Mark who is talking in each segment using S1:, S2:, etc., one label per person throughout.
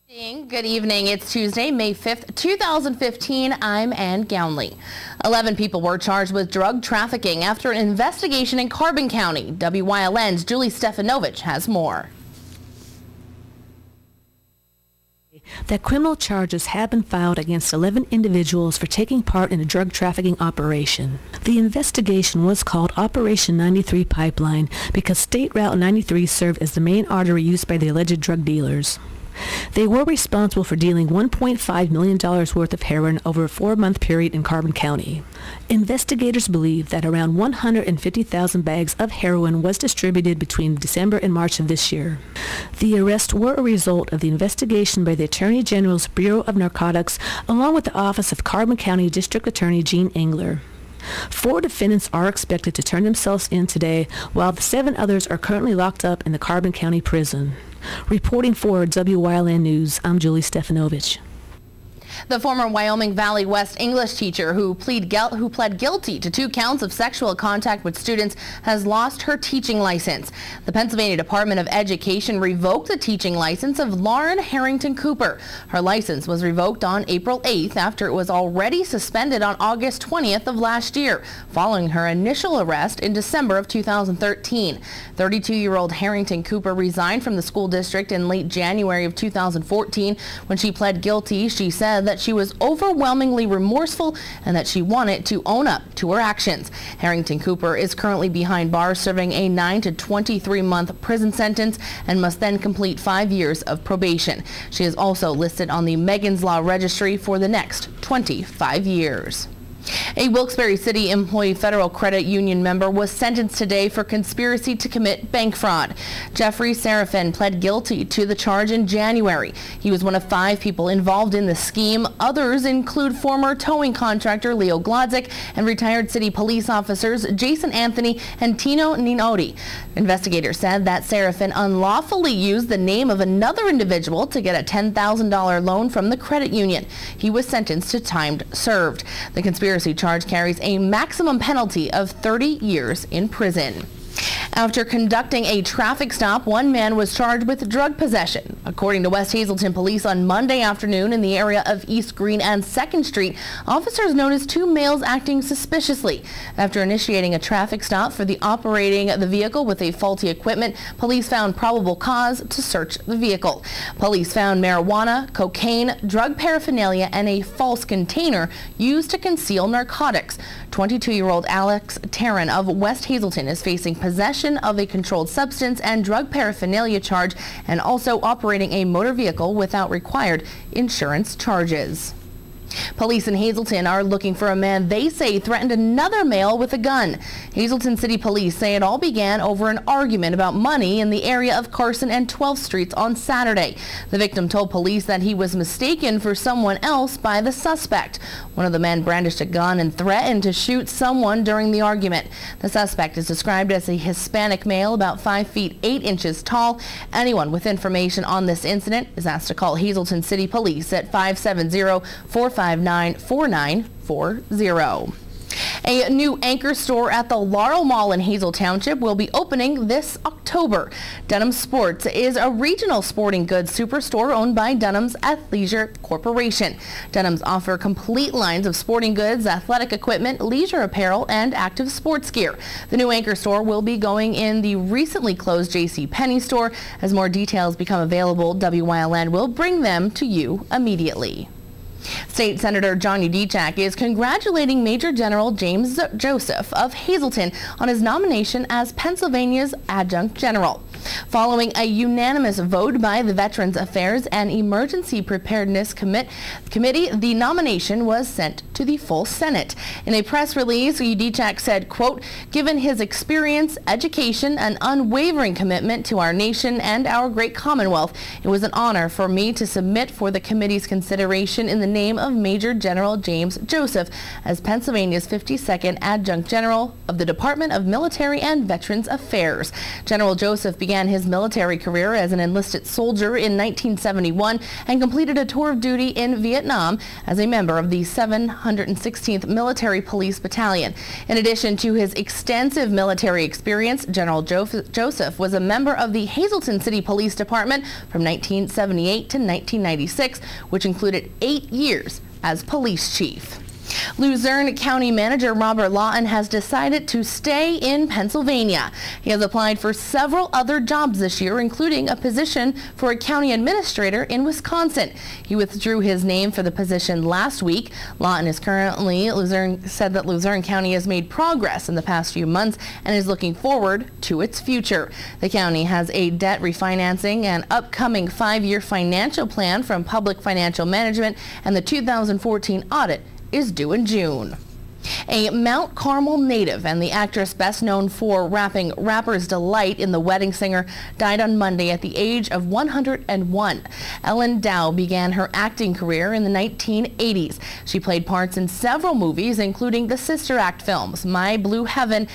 S1: Good evening. It's Tuesday, May 5th, 2015. I'm Ann Gownley. 11 people were charged with drug trafficking after an investigation in Carbon County. WYLN's Julie Stefanovich has more.
S2: That criminal charges have been filed against 11 individuals for taking part in a drug trafficking operation. The investigation was called Operation 93 Pipeline because State Route 93 served as the main artery used by the alleged drug dealers. They were responsible for dealing $1.5 million worth of heroin over a 4-month period in Carbon County. Investigators believe that around 150,000 bags of heroin was distributed between December and March of this year. The arrests were a result of the investigation by the Attorney General's Bureau of Narcotics along with the Office of Carbon County District Attorney Gene Engler. 4 defendants are expected to turn themselves in today, while the 7 others are currently locked up in the Carbon County Prison. Reporting for WYLN News, I'm Julie Stefanovich.
S1: The former Wyoming Valley West English teacher who pled guilty to 2 counts of sexual contact with students has lost her teaching license. The Pennsylvania Department of Education revoked the teaching license of Lauren Harrington Cooper. Her license was revoked on April 8th after it was already suspended on August 20th of last year, following her initial arrest in December of 2013. 32-year-old Harrington Cooper resigned from the school district in late January of 2014. When she pled guilty, she said that she was overwhelmingly remorseful and that she wanted to own up to her actions. Harrington Cooper is currently behind bars serving a 9 to 23-month prison sentence and must then complete 5 years of probation. She is also listed on the Megan's Law Registry for the next 25 years. A Wilkes-Barre City employee Federal Credit Union member was sentenced today for conspiracy to commit bank fraud. Jeffrey Serafin pled guilty to the charge in January. He was one of 5 people involved in the scheme. Others include former towing contractor Leo Glodzik and retired city police officers Jason Anthony and Tino Ninodi. Investigators said that Serafin unlawfully used the name of another individual to get a $10,000 loan from the credit union. He was sentenced to time served. The conspiracy charge carries a maximum penalty of 30 years in prison. After conducting a traffic stop, one man was charged with drug possession. According to West Hazleton Police, on Monday afternoon in the area of East Green and 2nd Street, officers noticed 2 males acting suspiciously. After initiating a traffic stop for operating the vehicle with a faulty equipment, police found probable cause to search the vehicle. Police found marijuana, cocaine, drug paraphernalia, and a false container used to conceal narcotics. 22-year-old Alex Tarrin of West Hazleton is facing possession of a controlled substance and drug paraphernalia charge and also operating a motor vehicle without required insurance charges. Police in Hazleton are looking for a man they say threatened another male with a gun. Hazleton City Police say it all began over an argument about money in the area of Carson and 12th Streets on Saturday. The victim told police that he was mistaken for someone else by the suspect. One of the men brandished a gun and threatened to shoot someone during the argument. The suspect is described as a Hispanic male about 5 feet 8 inches tall. Anyone with information on this incident is asked to call Hazleton City Police at 570-459-4940. A new anchor store at the Laurel Mall in Hazel Township will be opening this October. Dunham's Sports is a regional sporting goods superstore owned by Dunham's Athleisure Corporation. Dunham's offer complete lines of sporting goods, athletic equipment, leisure apparel, and active sports gear. The new anchor store will be going in the recently closed JCPenney store. As more details become available, WYLN will bring them to you immediately. State Senator John Yudichak is congratulating Major General James Joseph of Hazleton on his nomination as Pennsylvania's Adjunct General. Following a unanimous vote by the Veterans Affairs and Emergency Preparedness Committee, the nomination was sent to the full Senate. In a press release, Yudichak said, quote, "Given his experience, education, and unwavering commitment to our nation and our great Commonwealth, it was an honor for me to submit for the committee's consideration in the name of Major General James Joseph as Pennsylvania's 52nd Adjunct General of the Department of Military and Veterans Affairs." General Joseph began his military career as an enlisted soldier in 1971 and completed a tour of duty in Vietnam as a member of the 7th 116th Military Police Battalion. In addition to his extensive military experience, General Joseph was a member of the Hazleton City Police Department from 1978 to 1996, which included 8 years as police chief. Luzerne County Manager Robert Lawton has decided to stay in Pennsylvania. He has applied for several other jobs this year, including a position for a county administrator in Wisconsin. He withdrew his name for the position last week. Lawton said that Luzerne County has made progress in the past few months and is looking forward to its future. The county has a debt refinancing and upcoming 5-year financial plan from Public Financial Management, and the 2014 audit is due in June. A Mount Carmel native and the actress best known for rapping Rapper's Delight in The Wedding Singer died on Monday at the age of 101. Ellen Dow began her acting career in the 1980s. She played parts in several movies, including the Sister Act films My Blue Heaven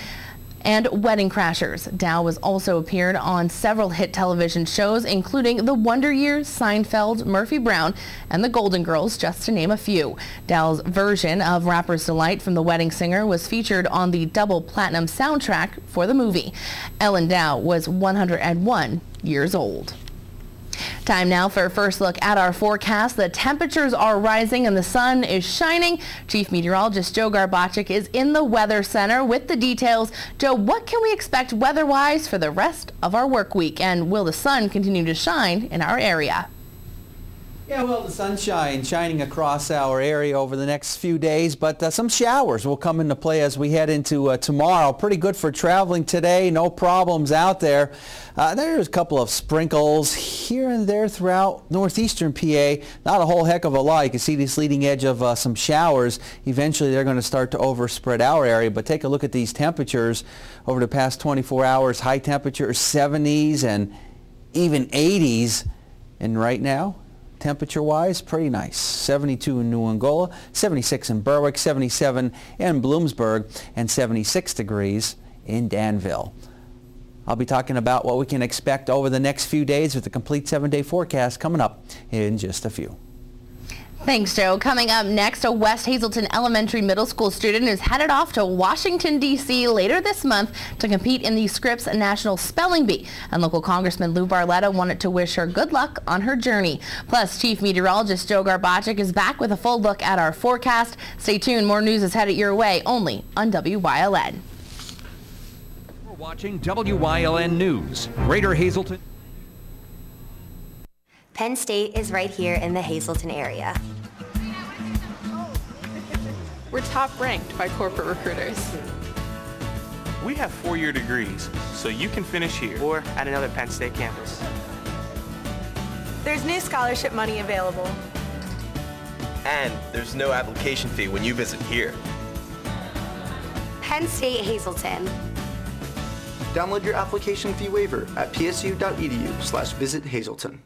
S1: and Wedding Crashers. Dow has also appeared on several hit television shows, including The Wonder Years, Seinfeld, Murphy Brown, and The Golden Girls, just to name a few. Dow's version of Rapper's Delight from The Wedding Singer was featured on the double platinum soundtrack for the movie. Ellen Dow was 101 years old. Time now for a first look at our forecast. The temperatures are rising and the sun is shining. Chief Meteorologist Joe Garbacik is in the Weather Center with the details. Joe, what can we expect weather-wise for the rest of our work week? And will the sun continue to shine in our area?
S3: Yeah, well, the sunshine shining across our area over the next few days, but some showers will come into play as we head into tomorrow. Pretty good for traveling today. No problems out there. There's a couple of sprinkles here and there throughout northeastern PA. Not a whole heck of a lot. You can see this leading edge of some showers. Eventually, they're going to start to overspread our area, but take a look at these temperatures over the past 24 hours. High temperatures 70s and even 80s, and right now, temperature-wise, pretty nice. 72 in New Angola, 76 in Berwick, 77 in Bloomsburg, and 76 degrees in Danville. I'll be talking about what we can expect over the next few days with the complete 7-day forecast coming up in just a few.
S1: Thanks, Joe. Coming up next, a West Hazleton Elementary Middle School student is headed off to Washington, D.C. later this month to compete in the Scripps National Spelling Bee. And local Congressman Lou Barletta wanted to wish her good luck on her journey. Plus, Chief Meteorologist Joe Garbacik is back with a full look at our forecast. Stay tuned. More news is headed your way only on WYLN.
S4: We're watching WYLN News. Greater Hazleton.
S5: Penn State is right here in the Hazleton area.
S6: We're top ranked by corporate recruiters.
S7: We have 4-year degrees, so you can finish here
S8: or at another Penn State campus.
S9: There's new scholarship money available.
S10: And there's no application fee when you visit here.
S5: Penn State Hazleton.
S11: Download your application fee waiver at psu.edu/visit-hazleton.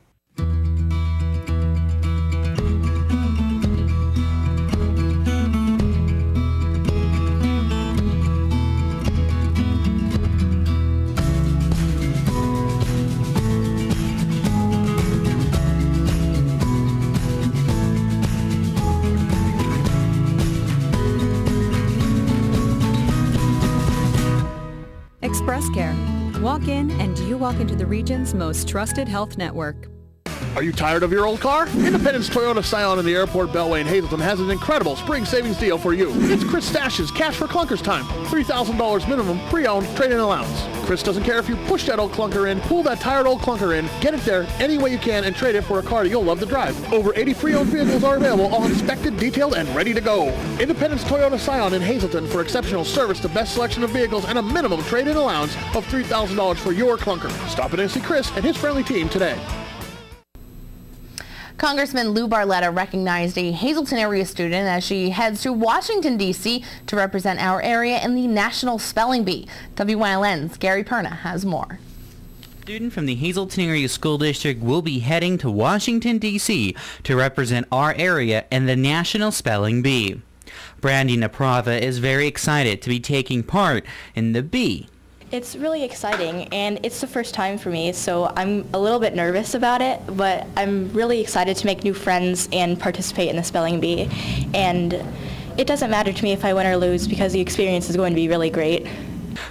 S12: Express Care. Walk in and you walk into the region's most trusted health network.
S13: Are you tired of your old car? Independence Toyota Scion in the Airport Beltway in Hazleton has an incredible spring savings deal for you. It's Chris Stash's Cash for Clunkers time. $3,000 minimum pre-owned trade-in allowance. Chris doesn't care if you push that old clunker in, pull that tired old clunker in, get it there any way you can and trade it for a car you'll love to drive. Over 80 pre-owned vehicles are available, all inspected, detailed, and ready to go. Independence Toyota Scion in Hazleton for exceptional service, the best selection of vehicles, and a minimum trade-in allowance of $3,000 for your clunker. Stop in and see Chris and his friendly team today.
S1: Congressman Lou Barletta recognized a Hazleton area student as she heads to Washington, D.C. to represent our area in the National Spelling Bee. WYLN's Gary Perna has more.
S14: A student from the Hazleton Area School District will be heading to Washington, D.C. to represent our area in the National Spelling Bee. Brandy Naprava is very excited to be taking part in the bee.
S15: It's really exciting, and it's the first time for me, so I'm a little bit nervous about it, but I'm really excited to make new friends and participate in the spelling bee. And it doesn't matter to me if I win or lose because the experience is going to be really great.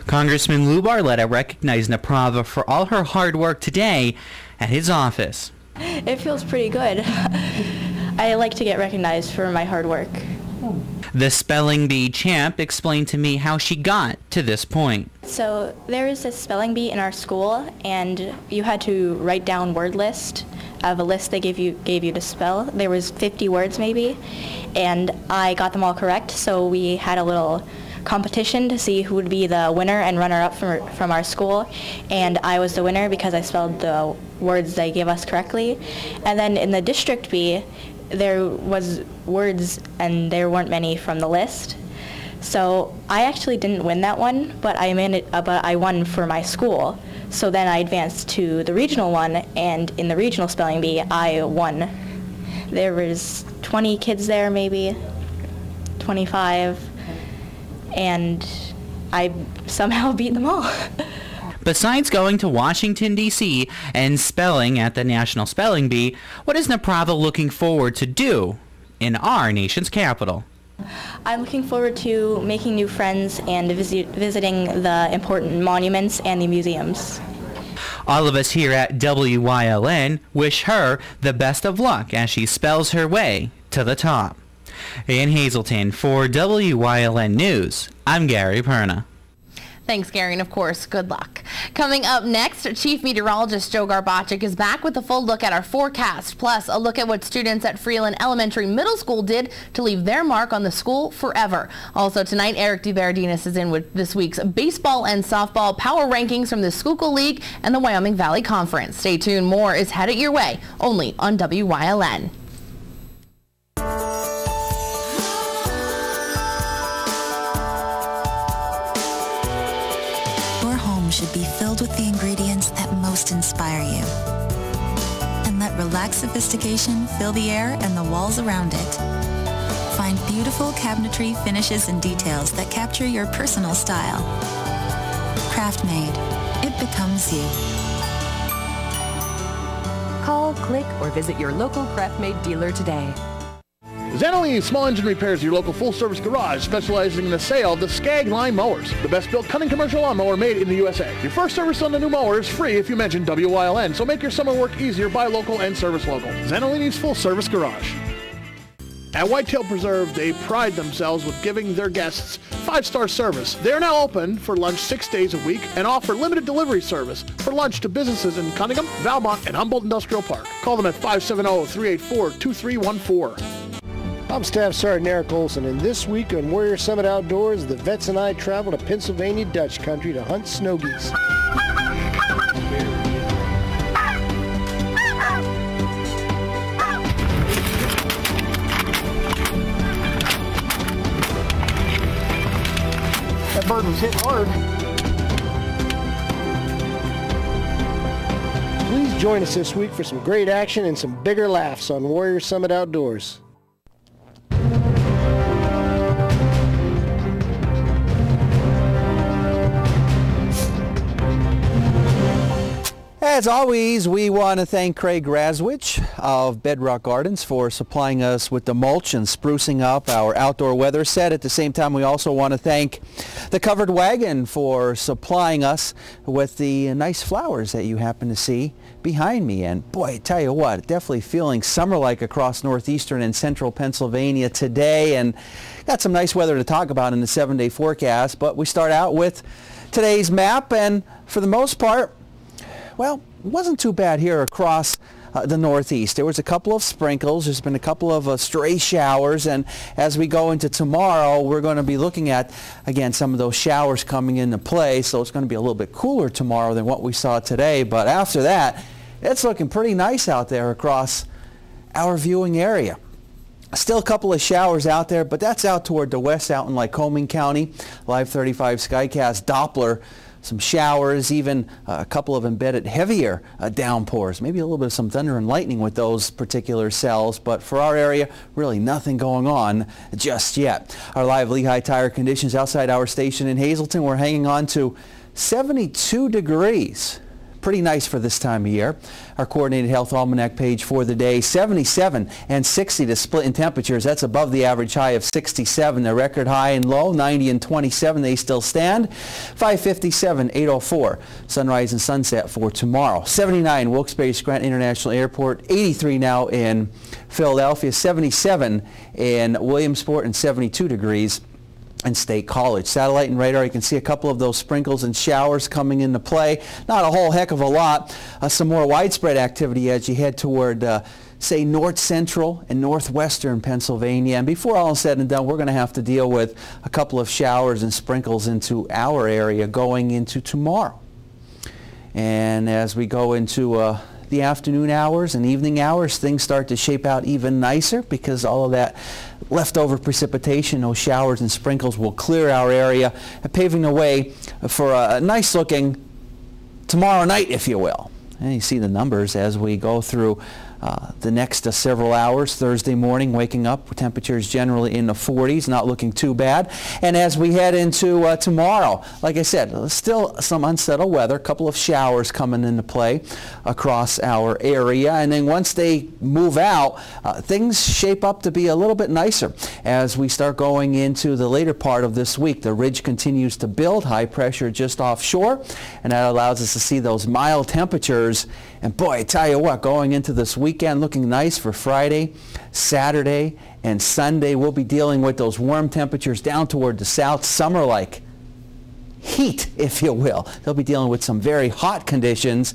S14: Congressman Lou Barletta recognized Naprava for all her hard work today at his office.
S15: It feels pretty good. I like to get recognized for my hard work.
S14: The spelling bee champ explained to me how she got to this point.
S15: So there is this spelling bee in our school, and you had to write down word list of a list they gave you to spell. There was 50 words maybe, and I got them all correct, so we had a little competition to see who would be the winner and runner-up from our school, and I was the winner because I spelled the words they gave us correctly. And then in the district bee, there was words and there weren't many from the list. So I actually didn't win that one, but I won for my school. So then I advanced to the regional one, and in the regional spelling bee, I won. There was 20 kids there, maybe 25, and I somehow beat them all.
S14: Besides going to Washington, D.C. and spelling at the National Spelling Bee, what is Naprava looking forward to do in our nation's capital?
S15: I'm looking forward to making new friends and visiting the important monuments and the museums.
S14: All of us here at WYLN wish her the best of luck as she spells her way to the top. In Hazleton, for WYLN News, I'm Gary Perna.
S1: Thanks, Gary, and of course, good luck. Coming up next, Chief Meteorologist Joe Garbacik is back with a full look at our forecast, plus a look at what students at Freeland Elementary Middle School did to leave their mark on the school forever. Also tonight, Eric DeVerdinis is in with this week's baseball and softball power rankings from the Schuylkill League and the Wyoming Valley Conference. Stay tuned, more is headed your way, only on WYLN.
S16: Should be filled with the ingredients that most inspire you. And let relaxed sophistication fill the air and the walls around it. Find beautiful cabinetry finishes and details that capture your personal style. Craft-made. It becomes you.
S17: Call, click, or visit your local Craft-Made dealer today.
S13: Zanolini Small Engine Repairs is your local full-service garage specializing in the sale of the Skag line mowers, the best-built cutting commercial lawnmower made in the USA. Your first service on the new mower is free if you mention WYLN, so make your summer work easier. Buy local and service local. Zanolini's full-service garage. At Whitetail Preserve, they pride themselves with giving their guests 5-star service. They are now open for lunch 6 days a week and offer limited delivery service for lunch to businesses in Cunningham, Valmont, and Humboldt Industrial Park. Call them at 570-384-2314.
S18: I'm Staff Sergeant Eric Olson, and this week on Warrior Summit Outdoors, the vets and I travel to Pennsylvania Dutch country to hunt snow geese. That bird was hit hard. Please join us this week for some great action and some bigger laughs on Warrior Summit Outdoors.
S3: As always, we want to thank Craig Raswich of Bedrock Gardens for supplying us with the mulch and sprucing up our outdoor weather set. At the same time, we also want to thank the Covered Wagon for supplying us with the nice flowers that you happen to see behind me. And boy, I tell you what, definitely feeling summer-like across northeastern and central Pennsylvania today, and got some nice weather to talk about in the 7-day forecast. But we start out with today's map, and for the most part, well, it wasn't too bad here across the Northeast. There was a couple of sprinkles. There's been a couple of stray showers, and as we go into tomorrow, we're going to be looking at, again, some of those showers coming into play, so it's going to be a little bit cooler tomorrow than what we saw today. But after that, it's looking pretty nice out there across our viewing area. Still a couple of showers out there, but that's out toward the west, out in Lycoming County. Live 35 Skycast Doppler. Some showers, even a couple of embedded heavier downpours. Maybe a little bit of some thunder and lightning with those particular cells, but for our area, really nothing going on just yet. Our live Lehigh Tire conditions outside our station in Hazleton, we're hanging on to 72 degrees. Pretty nice for this time of year. Our Coordinated Health Almanac page for the day, 77 and 60 to split in temperatures. That's above the average high of 67. The record high and low, 90 and 27. They still stand. 557, 804. Sunrise and sunset for tomorrow. 79 Wilkes-Barre Scranton International Airport. 83 now in Philadelphia. 77 in Williamsport and 72 degrees in State College. Satellite and radar, you can see a couple of those sprinkles and showers coming into play. Not a whole heck of a lot. Some more widespread activity as you head toward say north central and northwestern Pennsylvania. And before all is said and done, we're going to have to deal with a couple of showers and sprinkles into our area going into tomorrow. And as we go into the afternoon hours and evening hours, things start to shape out even nicer because all of that leftover precipitation, those showers and sprinkles will clear our area, paving the way for a nice looking tomorrow night, if you will. And you see the numbers as we go through the next several hours. Thursday morning, waking up with temperatures generally in the 40s, not looking too bad. And as we head into tomorrow, like I said, still some unsettled weather, a couple of showers coming into play across our area. And then once they move out, things shape up to be a little bit nicer as we start going into the later part of this week. The ridge continues to build, high pressure just offshore, and that allows us to see those mild temperatures. And boy, I tell you what, going into this weekend looking nice for Friday, Saturday, and Sunday. We'll be dealing with those warm temperatures down toward the south, summer-like heat, if you will. They'll be dealing with some very hot conditions.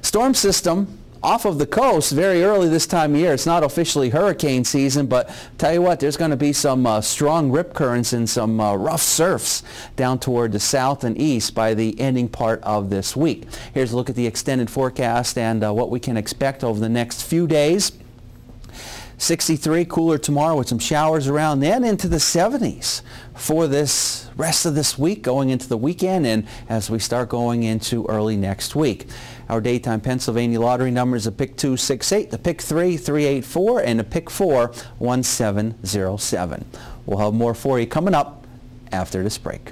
S3: Storm system off of the coast very early this time of year. It's not officially hurricane season, but tell you what, there's going to be some strong rip currents and some rough surfs down toward the south and east by the ending part of this week. Here's a look at the extended forecast and what we can expect over the next few days. 63, cooler tomorrow with some showers around, then into the 70s for this rest of this week, going into the weekend, and as we start going into early next week. Our daytime Pennsylvania lottery numbers: the pick 268, the pick 3 384, and the pick 4 1707. We'll have more for you coming up after this break.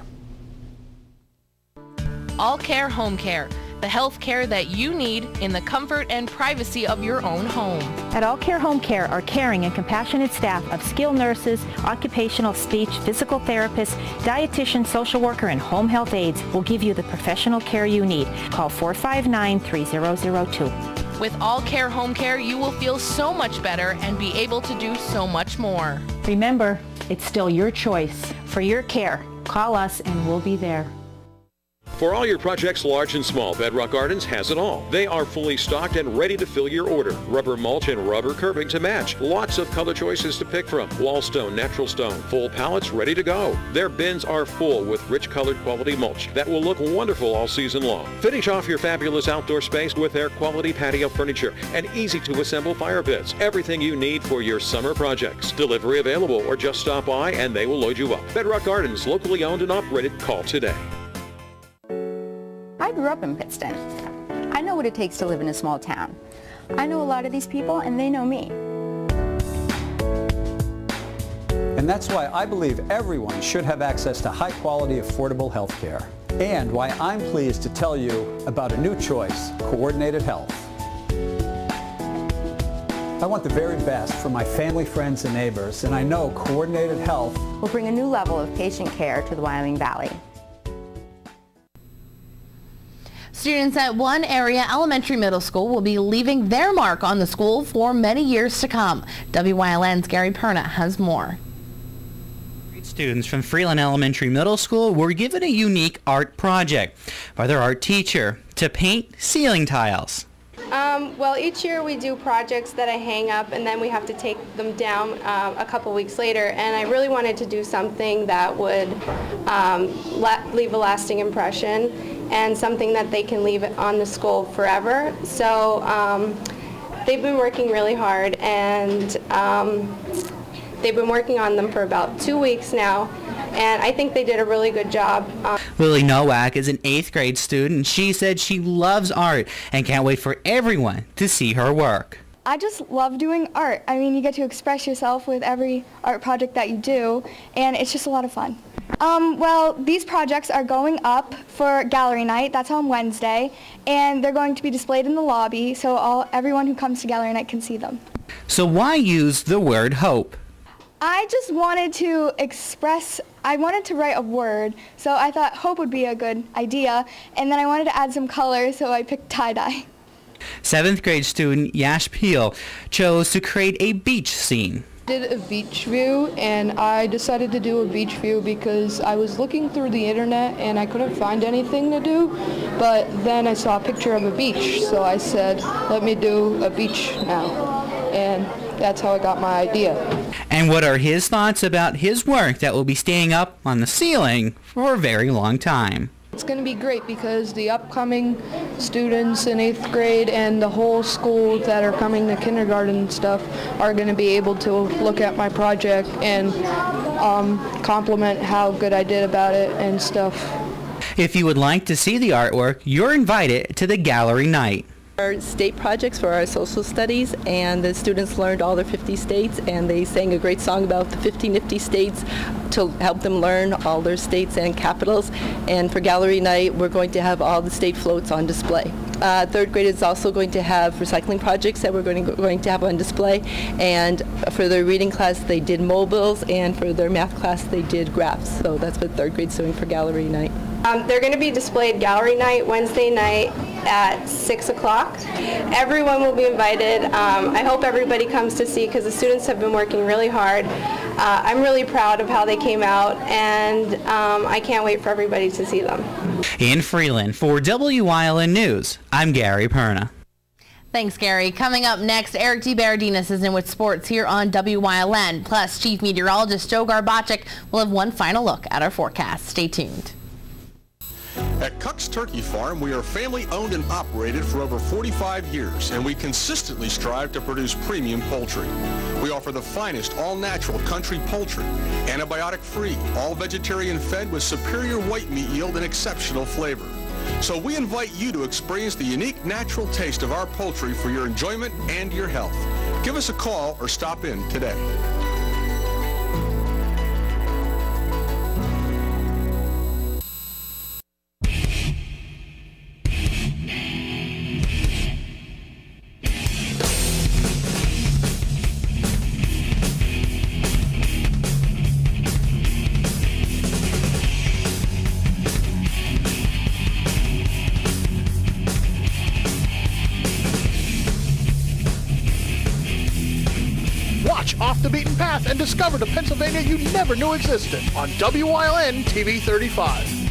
S19: All Care Home Care, the health care that you need in the comfort and privacy of your own home.
S20: At All Care Home Care, our caring and compassionate staff of skilled nurses, occupational, speech, physical therapists, dietitian, social worker, and home health aides will give you the professional care you need. Call 459-3002.
S19: With All Care Home Care, you will feel so much better and be able to do so much more.
S20: Remember, it's still your choice. For your care, call us and we'll be there.
S21: For all your projects, large and small, Bedrock Gardens has it all. They are fully stocked and ready to fill your order. Rubber mulch and rubber curbing to match. Lots of color choices to pick from. Wall stone, natural stone, full pallets ready to go. Their bins are full with rich colored quality mulch that will look wonderful all season long. Finish off your fabulous outdoor space with their quality patio furniture and easy to assemble fire pits. Everything you need for your summer projects. Delivery available, or just stop by and they will load you up. Bedrock Gardens, locally owned and operated. Call today.
S22: I grew up in Pittston. I know what it takes to live in a small town. I know a lot of these people and they know me.
S23: And that's why I believe everyone should have access to high-quality, affordable health care. And why I'm pleased to tell you about a new choice, Coordinated Health. I want the very best for my family, friends, and neighbors, and I know Coordinated Health
S22: will bring a new level of patient care to the Wyoming Valley.
S1: Students at one area elementary middle school will be leaving their mark on the school for many years to come. WYLN's Gary Perna has more.
S14: Students from Freeland Elementary Middle School were given a unique art project by their art teacher to paint ceiling tiles.
S6: Well, each year we do projects that I hang up and then we have to take them down a couple weeks later, and I really wanted to do something that would leave a lasting impression and something that they can leave on the school forever. So they've been working really hard, and they've been working on them for about 2 weeks now, and I think they did a really good job.
S14: Lily Nowak is an 8th grade student, and she said she loves art and can't wait for everyone to see her work.
S24: I just love doing art. I mean, you get to express yourself with every art project that you do, and it's just a lot of fun.
S2: Well, these projects are going up for gallery night. That's on Wednesday, and they're going to be displayed in the lobby so everyone who comes to gallery night can see them.
S14: So why use the word hope?
S2: I just wanted to I wanted to write a word, so I thought hope would be a good idea, and then I wanted to add some color, so I picked tie-dye.
S14: 7th grade student Yash Peel chose to create a beach scene.
S4: Did a beach view, and I decided to do a beach view because I was looking through the internet and I couldn't find anything to do, but then I saw a picture of a beach, so I said, let me do a beach now, and that's how I got my idea.
S14: And what are his thoughts about his work that will be staying up on the ceiling for a very long time?
S4: It's going to be great because the upcoming students in 8th grade and the whole school that are coming to kindergarten and stuff are going to be able to look at my project and compliment how good I did about it and stuff.
S14: If you would like to see the artwork, you're invited to the gallery night.
S7: Our state projects for our social studies, and the students learned all their 50 states, and they sang a great song about the 50 nifty states to help them learn all their states and capitals. And for gallery night, we're going to have all the state floats on display. 3rd grade is also going to have recycling projects that we're going to have on display, and for their reading class they did mobiles, and for their math class they did graphs. So that's what 3rd grade's doing for gallery night.
S6: They're going to be displayed gallery night Wednesday night at 6 o'clock. Everyone will be invited. I hope everybody comes to see because the students have been working really hard. I'm really proud of how they came out, and I can't wait for everybody to see them.
S14: In Freeland, for WYLN News, I'm Gary Perna.
S1: Thanks, Gary. Coming up next, Eric DeBardinas is in with sports here on WYLN. Plus, Chief Meteorologist Joe Garbacik will have one final look at our forecast. Stay tuned.
S24: At Cuck's Turkey Farm, we are family owned and operated for over 45 years, and we consistently strive to produce premium poultry. We offer the finest all-natural country poultry, antibiotic-free, all-vegetarian fed with superior white meat yield and exceptional flavor. So we invite you to experience the unique natural taste of our poultry for your enjoyment and your health. Give us a call or stop in today.
S13: Off the Beaten Path and discover the Pennsylvania you never knew existed on WYLN TV 35.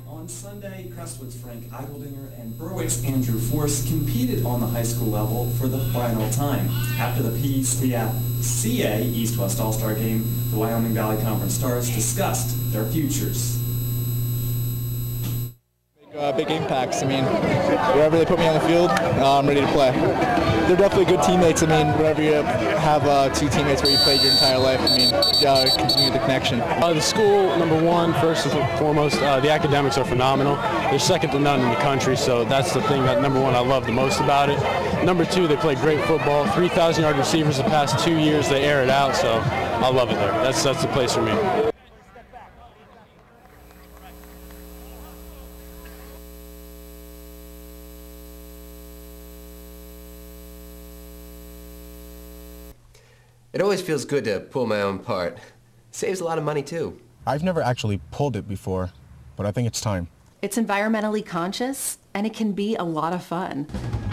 S25: On Sunday, Crestwood's Frank Eigeldinger and Berwick's Andrew Force competed on the high school level for the final time. After the PCA East-West All-Star Game, the Wyoming Valley Conference Stars discussed their futures.
S26: Big impacts. I mean, wherever they put me on the field, I'm ready to play. They're definitely good teammates. I mean, wherever you have two teammates where you played your entire life, I mean, you gotta continue the connection.
S27: The school, number one, first and foremost, the academics are phenomenal. They're second to none in the country, so that's the thing that, number one, I love the most about it. Number two, they play great football. 3,000-yard receivers the past 2 years. They air it out, so I love it there. That's the place for me.
S28: It always feels good to pull my own part. Saves a lot of money, too.
S29: I've never actually pulled it before, but I think it's time.
S30: It's environmentally conscious, and it can be a lot of fun.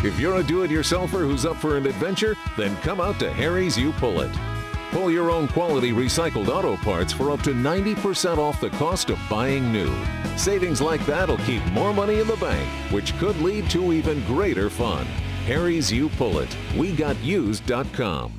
S31: If you're a do-it-yourselfer who's up for an adventure, then come out to Harry's You Pull It. Pull your own quality recycled auto parts for up to 90% off the cost of buying new. Savings like that'll keep more money in the bank, which could lead to even greater fun. Harry's You Pull It. WeGotUsed.com.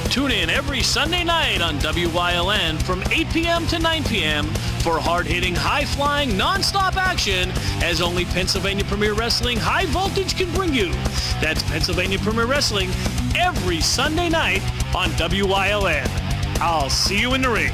S32: Tune in every Sunday night on WYLN from 8 p.m. to 9 p.m. for hard-hitting, high-flying, non-stop action as only Pennsylvania Premier Wrestling High Voltage can bring you. That's Pennsylvania Premier Wrestling every Sunday night on WYLN. I'll see you in the ring.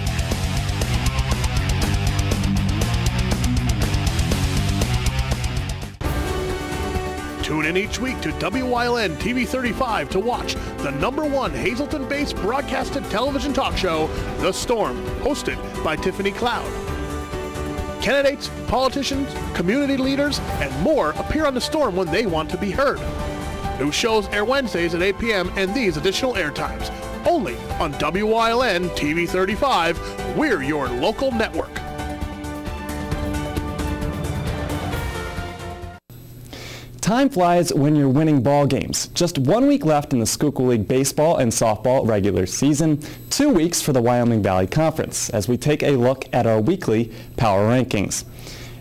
S13: Tune in each week to WYLN TV 35 to watch the #1 Hazleton-based broadcasted television talk show, The Storm, hosted by Tiffany Cloud. Candidates, politicians, community leaders, and more appear on The Storm when they want to be heard. New shows air Wednesdays at 8 p.m. and these additional airtimes. Only on WYLN TV 35. We're your local network.
S3: Time flies when you're winning ball games. Just 1 week left in the Schuylkill League baseball and softball regular season, 2 weeks for the Wyoming Valley Conference as we take a look at our weekly power rankings.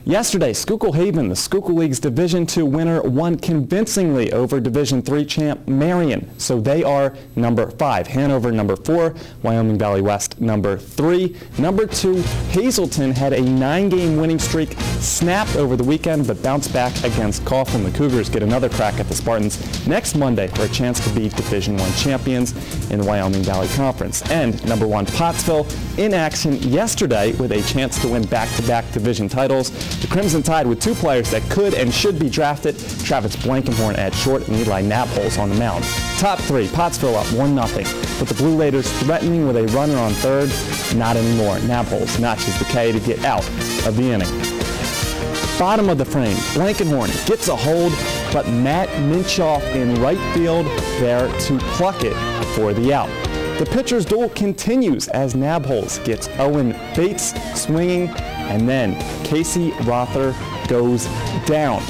S3: Yesterday, Schuylkill Haven, the Schuylkill League's Division II winner, won convincingly over Division III champ Marion. So they are number 5. Hanover number 4. Wyoming Valley West number 3. Number 2, Hazleton had a 9-game winning streak, snapped over the weekend, but bounced back against Coughlin. The Cougars get another crack at the Spartans next Monday for a chance to beat Division I champions in the Wyoming Valley Conference. And number 1, Pottsville in action yesterday with a chance to win back-to-back division titles. The Crimson Tide with 2 players that could and should be drafted, Travis Blankenhorn at short and Eli Nabholz on the mound. Top 3, Pottsville up 1-0, but the Blue Raiders threatening with a runner on third. Not anymore. Nabholz notches the K to get out of the inning. Bottom of the frame, Blankenhorn gets a hold, but Matt Minchoff in right field there to pluck it for the out. The pitcher's duel continues as Nabholz gets Owen Bates swinging, and then Casey Rother goes down.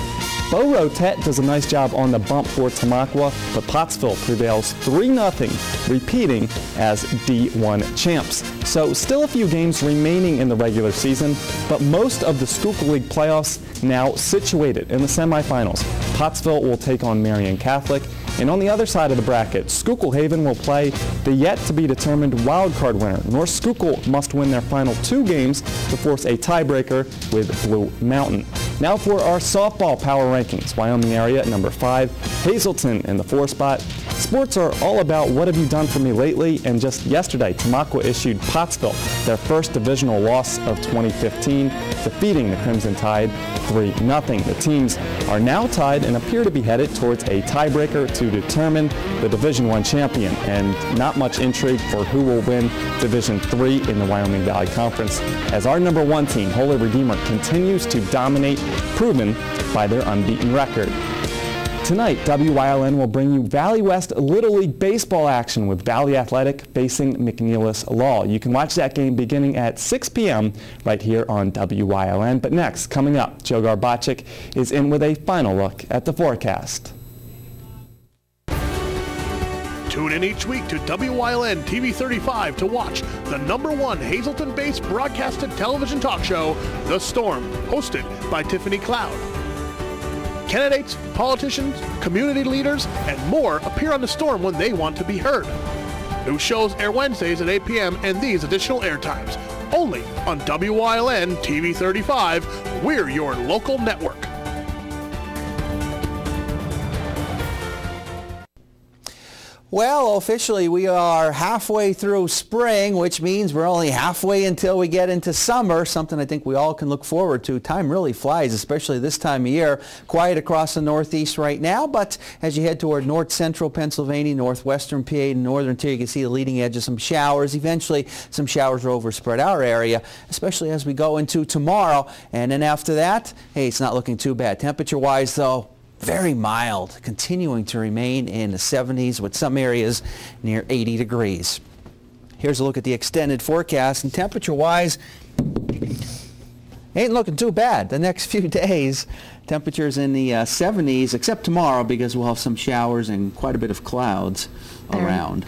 S3: Bo Rotet does a nice job on the bump for Tamaqua, but Pottsville prevails 3-0, repeating as D1 champs. So still a few games remaining in the regular season, but most of the Schuylkill League playoffs now situated in the semifinals. Pottsville will take on Marion Catholic, and on the other side of the bracket, Schuylkill Haven will play the yet-to-be-determined wildcard winner. North Schuylkill must win their final 2 games to force a tiebreaker with Blue Mountain. Now for our softball power rankings. Wyoming area at number 5, Hazleton in the 4 spot. Sports are all about what have you done for me lately, and just yesterday, Tamaqua issued Pottsville their first divisional loss of 2015, defeating the Crimson Tide 3-0. The teams are now tied and appear to be headed towards a tiebreaker to determine the Division I champion, and not much intrigue for who will win Division III in the Wyoming Valley Conference, as our number 1 team, Holy Redeemer, continues to dominate, proven by their unbeaten record. Tonight, WYLN will bring you Valley West Little League baseball action with Valley Athletic facing McNeilus Law. You can watch that game beginning at 6 p.m. right here on WYLN. But next, coming up, Joe Garbaczyk is in with a final look at the forecast.
S13: Tune in each week to WYLN TV 35 to watch the #1 Hazleton-based broadcasted television talk show, The Storm, hosted by Tiffany Cloud. Candidates, politicians, community leaders, and more appear on The Storm when they want to be heard. New shows air Wednesdays at 8 p.m. and these additional airtimes. Only on WYLN TV 35. We're your local network.
S5: Well, officially we are halfway through spring, which means we're only halfway until we get into summer, something I think we all can look forward to. Time really flies, especially this time of year. Quiet across the Northeast right now, but as you head toward north central Pennsylvania, northwestern PA, and northern tier, you can see the leading edge of some showers. Eventually, some showers will overspread our area, especially as we go into tomorrow. And then after that, hey, it's not looking too bad. Temperature-wise, though, very mild, continuing to remain in the 70s with some areas near 80 degrees. Here's a look at the extended forecast, and temperature-wise, ain't looking too bad. The next few days, temperatures in the 70s, except tomorrow because we'll have some showers and quite a bit of clouds around.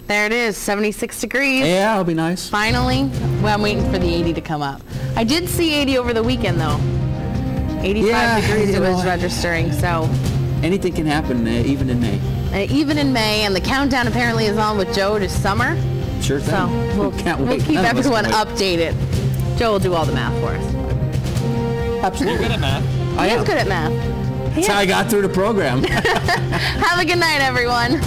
S1: There it is, 76 degrees.
S5: Yeah, it'll be nice.
S1: Finally. Well, I'm waiting for the 80 to come up. I did see 80 over the weekend, though. 85 degrees it was registering, so.
S5: Anything can happen, even in May.
S1: Even in May, and the countdown apparently is on with Joe to summer.
S5: Sure thing.
S1: So we'll keep everyone updated. Joe will do all the math for us.
S5: Absolutely.
S8: You're good at math.
S1: He is good at math.
S5: That's how I got through the program.
S1: Have a good night, everyone.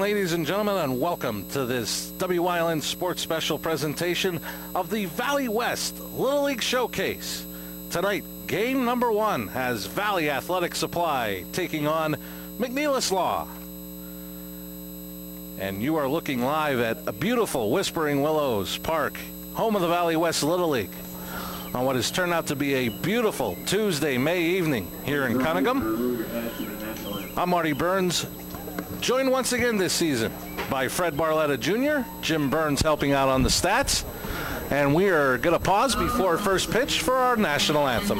S8: ladies and gentlemen, and welcome to this WYLN Sports Special presentation of the Valley West Little League Showcase. Tonight, game number 1 has Valley Athletic Supply taking on McNeilus Law. And you are looking live at a beautiful Whispering Willows Park, home of the Valley West Little League, on what has turned out to be a beautiful Tuesday, May evening here in Cunningham. I'm Marty Burns, joined once again this season by Fred Barletta Jr., Jim Burns helping out on the stats, and we are going to pause before first pitch for our national anthem.